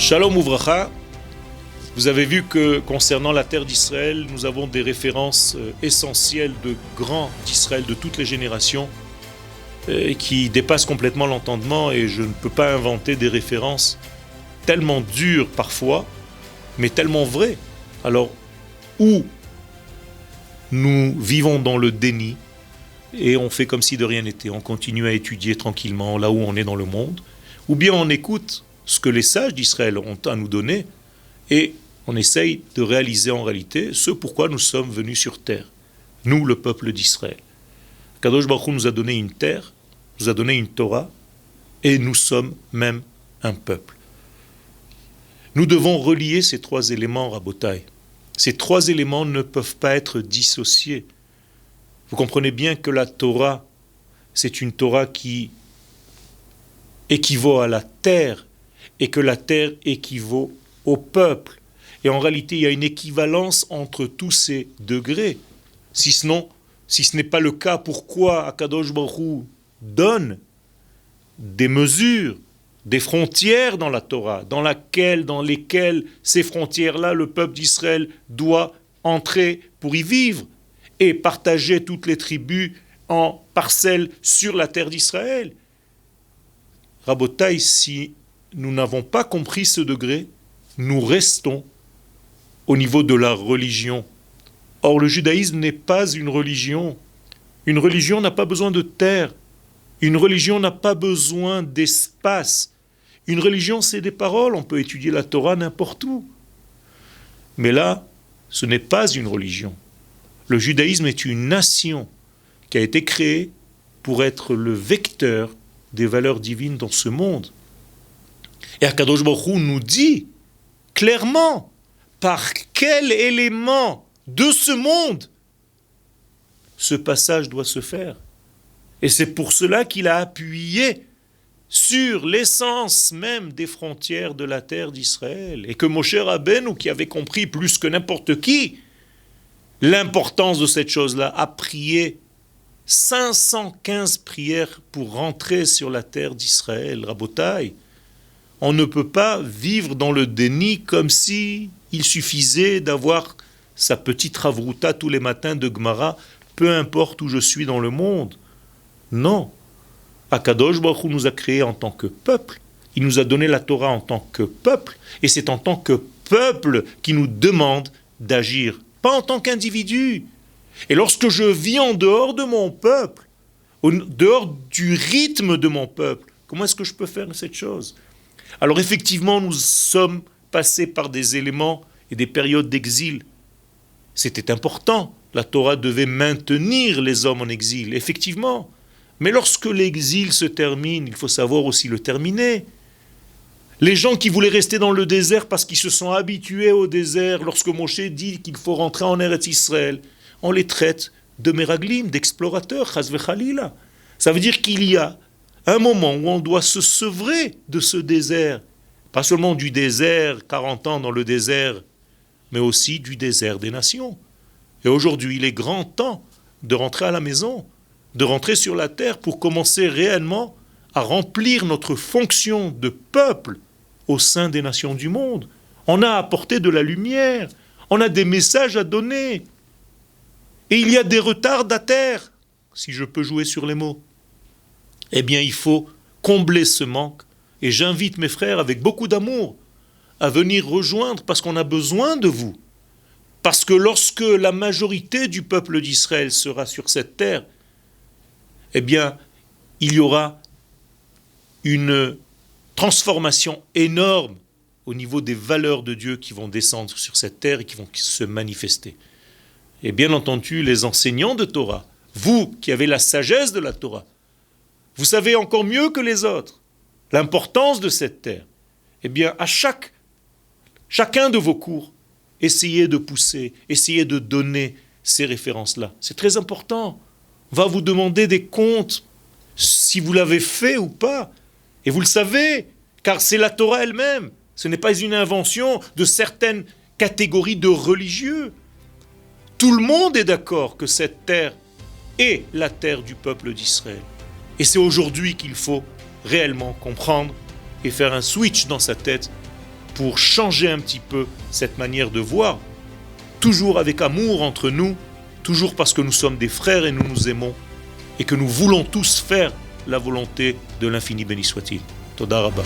Shalom Uvracha, vous avez vu que concernant la terre d'Israël, nous avons des références essentielles de grands d'Israël de toutes les générations qui dépassent complètement l'entendement et je ne peux pas inventer des références tellement dures parfois, mais tellement vraies. Alors, où nous vivons dans le déni et on fait comme si de rien n'était, on continue à étudier tranquillement là où on est dans le monde, ou bien on écoute ce que les sages d'Israël ont à nous donner et on essaye de réaliser en réalité ce pourquoi nous sommes venus sur terre, nous le peuple d'Israël. Kadosh Baruch Hu nous a donné une terre, nous a donné une Torah et nous sommes même un peuple. Nous devons relier ces trois éléments, Rabotai. Ces trois éléments ne peuvent pas être dissociés. Vous comprenez bien que la Torah, c'est une Torah qui équivaut à la terre et que la terre équivaut au peuple. Et en réalité, il y a une équivalence entre tous ces degrés. Si ce n'est pas le cas, pourquoi Akadosh Baruch Hu donne des mesures, des frontières dans la Torah, dans lesquelles ces frontières-là, le peuple d'Israël doit entrer pour y vivre et partager toutes les tribus en parcelles sur la terre d'Israël. Rabotai, si nous n'avons pas compris ce degré, nous restons au niveau de la religion. Or, le judaïsme n'est pas une religion. Une religion n'a pas besoin de terre. Une religion n'a pas besoin d'espace. Une religion, c'est des paroles. On peut étudier la Torah n'importe où. Mais là, ce n'est pas une religion. Le judaïsme est une nation qui a été créée pour être le vecteur des valeurs divines dans ce monde. Et Akadosh Baruch Hu nous dit clairement par quel élément de ce monde ce passage doit se faire. Et c'est pour cela qu'il a appuyé sur l'essence même des frontières de la terre d'Israël. Et que Moshe Rabbeinu, qui avait compris plus que n'importe qui l'importance de cette chose-là, a prié 515 prières pour rentrer sur la terre d'Israël. Rabotai, on ne peut pas vivre dans le déni comme si il suffisait d'avoir sa petite ravruta tous les matins de Gemara, peu importe où je suis dans le monde. Non. Akadosh Baruch Hu nous a créés en tant que peuple. Il nous a donné la Torah en tant que peuple. Et c'est en tant que peuple qu'il nous demande d'agir, pas en tant qu'individu. Et lorsque je vis en dehors de mon peuple, en dehors du rythme de mon peuple, comment est-ce que je peux faire cette chose ? Alors effectivement, nous sommes passés par des éléments et des périodes d'exil. C'était important. La Torah devait maintenir les hommes en exil, effectivement. Mais lorsque l'exil se termine, il faut savoir aussi le terminer. Les gens qui voulaient rester dans le désert parce qu'ils se sont habitués au désert, lorsque Moshe dit qu'il faut rentrer en Eretz Israël, on les traite de méraglim, d'explorateurs, chas v'chalila. Ça veut dire qu'il y a un moment où on doit se sevrer de ce désert. Pas seulement du désert, 40 ans dans le désert, mais aussi du désert des nations. Et aujourd'hui, il est grand temps de rentrer à la maison, de rentrer sur la terre pour commencer réellement à remplir notre fonction de peuple au sein des nations du monde. On a apporté de la lumière, on a des messages à donner. Et il y a des retardataires, si je peux jouer sur les mots. Eh bien, il faut combler ce manque. Et j'invite mes frères avec beaucoup d'amour à venir rejoindre parce qu'on a besoin de vous. Parce que lorsque la majorité du peuple d'Israël sera sur cette terre, eh bien, il y aura une transformation énorme au niveau des valeurs de Dieu qui vont descendre sur cette terre et qui vont se manifester. Et bien entendu, les enseignants de Torah, vous qui avez la sagesse de la Torah, vous savez encore mieux que les autres l'importance de cette terre. Eh bien, à chacun de vos cours, essayez de pousser, essayez de donner ces références-là. C'est très important. On va vous demander des comptes, si vous l'avez fait ou pas. Et vous le savez, car c'est la Torah elle-même. Ce n'est pas une invention de certaines catégories de religieux. Tout le monde est d'accord que cette terre est la terre du peuple d'Israël. Et c'est aujourd'hui qu'il faut réellement comprendre et faire un switch dans sa tête pour changer un petit peu cette manière de voir, toujours avec amour entre nous, toujours parce que nous sommes des frères et nous nous aimons, et que nous voulons tous faire la volonté de l'infini béni soit-il. Toda Rabba.